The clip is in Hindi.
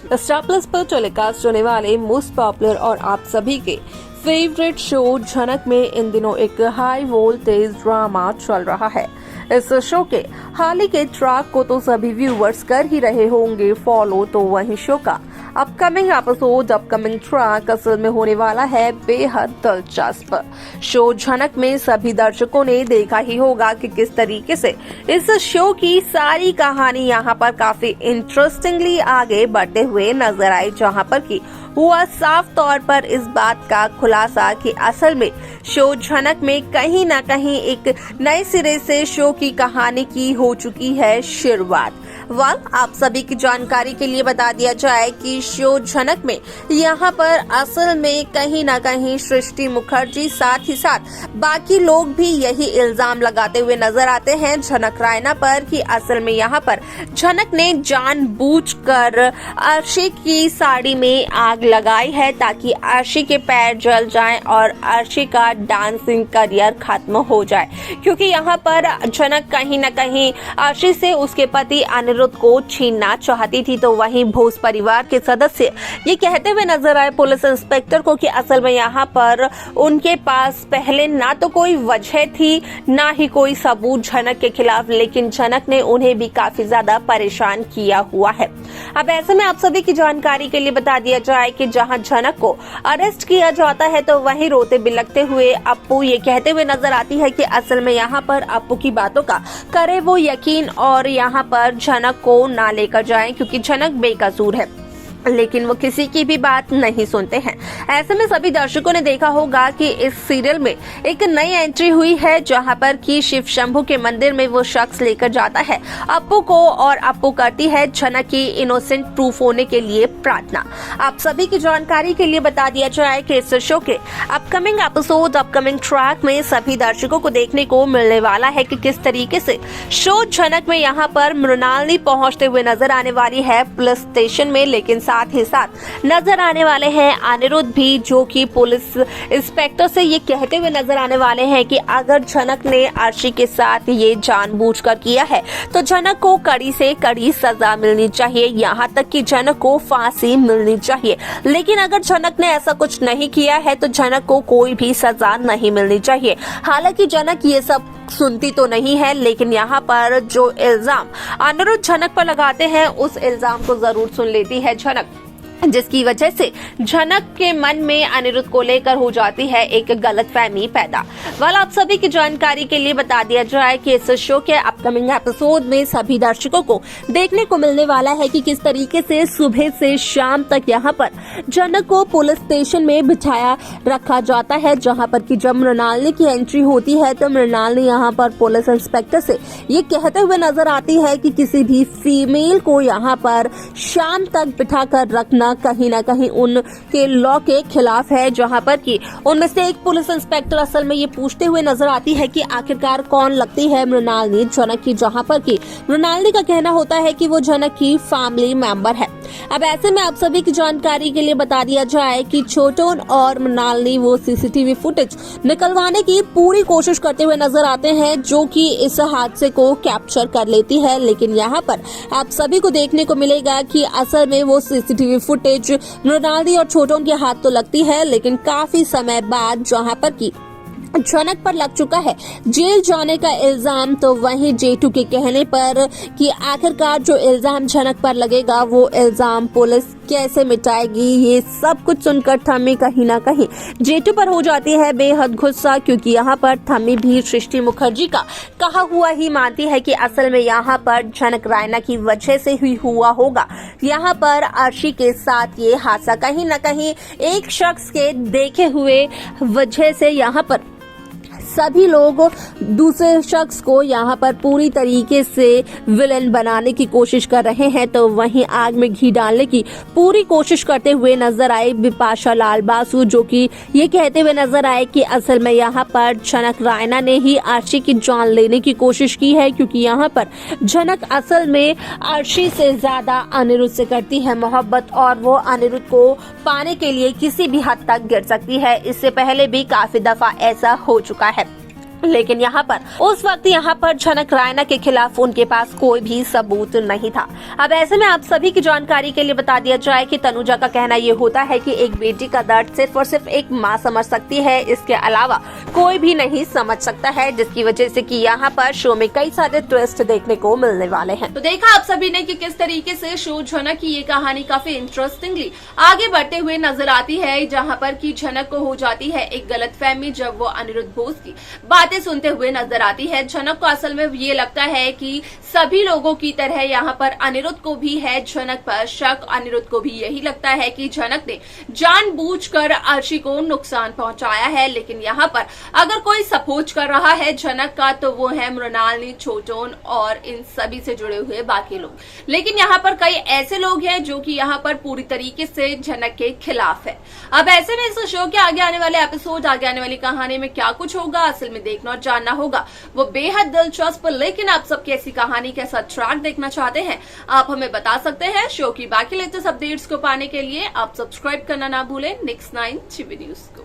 स्टार प्लस पर टेलीकास्ट होने वाले मोस्ट पॉपुलर और आप सभी के फेवरेट शो झनक में इन दिनों एक हाई वोल्टेज ड्रामा चल रहा है। इस शो के हाल ही के ट्रैक को तो सभी व्यूअर्स कर ही रहे होंगे फॉलो, तो वहीं शो का अपकमिंग एपिसोड अपकमिंग ट्रैक असल में होने वाला है बेहद दिलचस्प। शो झनक में सभी दर्शकों ने देखा ही होगा कि किस तरीके से इस शो की सारी कहानी यहाँ पर काफी इंटरेस्टिंगली आगे बढ़ते हुए नजर आई, जहाँ पर की हुआ साफ तौर पर इस बात का खुलासा कि असल में शो झनक में कहीं न कहीं एक नए सिरे से शो की कहानी की हो चुकी है शुरुआत। वाल आप सभी की जानकारी के लिए बता दिया जाए कि शो झनक में यहाँ पर असल में कहीं न कहीं सृष्टि मुखर्जी साथ ही साथ बाकी लोग भी यही इल्जाम लगाते हुए नजर आते हैं झनक रायना पर कि असल में यहाँ पर झनक ने जानबूझकर अर्शी की साड़ी में आग लगाई है ताकि अर्शी के पैर जल जाएं और अर्शी का डांसिंग करियर खत्म हो जाए, क्योंकि यहाँ पर झनक कहीं न कहीं अर्शी से उसके पति अनिरुद्ध को छीनना चाहती थी। तो वहीं भोस परिवार के सदस्य ये कहते हुए नजर आए पुलिस इंस्पेक्टर को कि असल में यहाँ पर उनके पास पहले ना तो कोई वजह थी ना ही कोई सबूत झनक के खिलाफ, लेकिन झनक ने उन्हें भी काफी ज्यादा परेशान किया हुआ है। अब ऐसे में आप सभी की जानकारी के लिए बता दिया जाए कि जहां झनक को अरेस्ट किया जाता है, तो वहीं रोते बिलखते हुए अप्पू ये कहते हुए नजर आती है कि असल में यहाँ पर अप्पू की बातों का करे वो यकीन और यहाँ पर झनक को ना लेकर जाएं, क्योंकि झनक बेकसूर है, लेकिन वो किसी की भी बात नहीं सुनते हैं। ऐसे में सभी दर्शकों ने देखा होगा कि इस सीरियल में एक नई एंट्री हुई है, जहां पर कि शिव शंभू के मंदिर में वो शख्स लेकर जाता है अप्पू को और अप्पू करती है झनक की इनोसेंट प्रूफ होने के लिए प्रार्थना। आप सभी की जानकारी के लिए बता दिया जाए कि इस शो के अपकमिंग एपिसोड अपकमिंग ट्रैक में सभी दर्शकों को देखने को मिलने वाला है कि किस तरीके से शो झनक में यहाँ पर मृणालिनी पहुंचते हुए नजर आने वाली है पुलिस स्टेशन में, लेकिन साथ ही साथ नजर आने वाले हैं अनिरुद्ध भी, जो कि पुलिस इंस्पेक्टर से ये कहते हुए नजर आने वाले हैं कि अगर झनक ने अर्शी के साथ ये जानबूझकर किया है तो झनक को कड़ी से कड़ी सजा मिलनी चाहिए, यहाँ तक कि झनक को फांसी मिलनी चाहिए। लेकिन अगर झनक ने ऐसा कुछ नहीं किया है तो झनक को कोई भी सजा नहीं मिलनी चाहिए। हालांकि झनक ये सब सुनती तो नहीं है, लेकिन यहाँ पर जो इल्जाम अनिरुद्ध झनक पर लगाते हैं उस इल्जाम को जरूर सुन लेती है झनक, जिसकी वजह से झनक के मन में अनिरुद्ध को लेकर हो जाती है एक गलतफहमी पैदा। वाल आप सभी की जानकारी के लिए बता दिया जाए कि इस शो के अपकमिंग एपिसोड में सभी दर्शकों को देखने को मिलने वाला है कि किस तरीके से सुबह से शाम तक यहाँ पर झनक को पुलिस स्टेशन में बिठाया रखा जाता है, जहाँ पर कि जब मृणालिनी की एंट्री होती है तो मृणालिनी यहाँ पर पुलिस इंस्पेक्टर से ये कहते हुए नजर आती है कि किसी भी फीमेल को यहाँ पर शाम तक बिठा कर रखना कहीं ना कहीं उनके लॉ के खिलाफ है, जहां पर कि उनमें से एक पुलिस इंस्पेक्टर असल में ये पूछते हुए नजर आती है कि आखिरकार कौन लगती है मृणालिनी झनक की, जहां पर कि मृणालिनी का कहना होता है कि वो झनक की फैमिली मेंबर है। अब ऐसे में आप सभी की जानकारी के लिए बता दिया जाए कि छोटन और मृणालिनी वो सीसीटीवी फुटेज निकलवाने की पूरी कोशिश करते हुए नजर आते हैं, जो कि इस हादसे को कैप्चर कर लेती है। लेकिन यहाँ पर आप सभी को देखने को मिलेगा कि असल में वो सीसीटीवी फुटेज मृणालिनी और छोटन के हाथ तो लगती है, लेकिन काफी समय बाद जहाँ पर की झनक पर लग चुका है जेल जाने का इल्जाम, तो वहीं जेटू के कहने पर कि आखिरकार जो इल्जाम झनक पर लगेगा वो इल्जाम पुलिस कैसे मिटाएगी, ये सब कुछ सुनकर थम्मी कहीं ना कहीं जेटू पर हो जाती है बेहद गुस्सा, क्योंकि यहाँ पर थम्मी भी सृष्टि मुखर्जी का कहा हुआ ही मानती है कि असल में यहाँ पर झनक रायना की वजह से ही हुआ होगा। यहाँ पर अर्शी के साथ ये हादसा कहीं ना कहीं एक शख्स के देखे हुए वजह से यहाँ पर सभी लोग दूसरे शख्स को यहाँ पर पूरी तरीके से विलेन बनाने की कोशिश कर रहे हैं, तो वहीं आग में घी डालने की पूरी कोशिश करते हुए नजर आए बिपाशा लाल बासु, जो कि ये कहते हुए नजर आए कि असल में यहाँ पर झनक रायना ने ही अर्शी की जान लेने की कोशिश की है, क्योंकि यहाँ पर झनक असल में अर्शी से ज्यादा अनिरुद्ध से करती है मोहब्बत, और वो अनिरुद्ध को पाने के लिए किसी भी हद तक गिर सकती है। इससे पहले भी काफी दफा ऐसा हो चुका है, लेकिन यहाँ पर उस वक्त यहाँ पर झनक रायना के खिलाफ उनके पास कोई भी सबूत नहीं था। अब ऐसे में आप सभी की जानकारी के लिए बता दिया जाए कि तनुजा का कहना ये होता है कि एक बेटी का दर्द सिर्फ और सिर्फ एक माँ समझ सकती है, इसके अलावा कोई भी नहीं समझ सकता है, जिसकी वजह से कि यहाँ पर शो में कई सारे ट्विस्ट देखने को मिलने वाले हैं। तो देखा आप सभी ने कि किस तरीके से शो झनक की ये कहानी काफी इंटरेस्टिंगली आगे बढ़ते हुए नजर आती है, जहाँ पर की झनक को हो जाती है एक गलतफहमी जब वो अनिरुद्ध बोस की बातें सुनते हुए नजर आती है। झनक को असल में ये लगता है कि सभी लोगों की तरह यहाँ पर अनिरुद्ध को भी है झनक पर शक। अनिरुद्ध को भी यही लगता है कि झनक ने जानबूझकर अर्शी को नुकसान पहुंचाया है, लेकिन यहाँ पर अगर कोई सपोर्ट कर रहा है झनक का तो वो है मृणालिनी, छोटन और इन सभी से जुड़े हुए बाकी लोग। लेकिन यहाँ पर कई ऐसे लोग हैं जो कि यहाँ पर पूरी तरीके से झनक के खिलाफ है। अब ऐसे में इस शो के आगे आने वाले एपिसोड, आगे आने वाली कहानी में क्या कुछ होगा असल में देखना और जानना होगा, वो बेहद दिलचस्प। लेकिन आप सबकी ऐसी कहानी कैसा ट्रैक देखना चाहते हैं आप हमें बता सकते हैं। शो की बाकी लेटेस्ट अपडेट्स को पाने के लिए आप सब्सक्राइब करना ना भूलें नेक्स्ट 9 टीवी न्यूज को।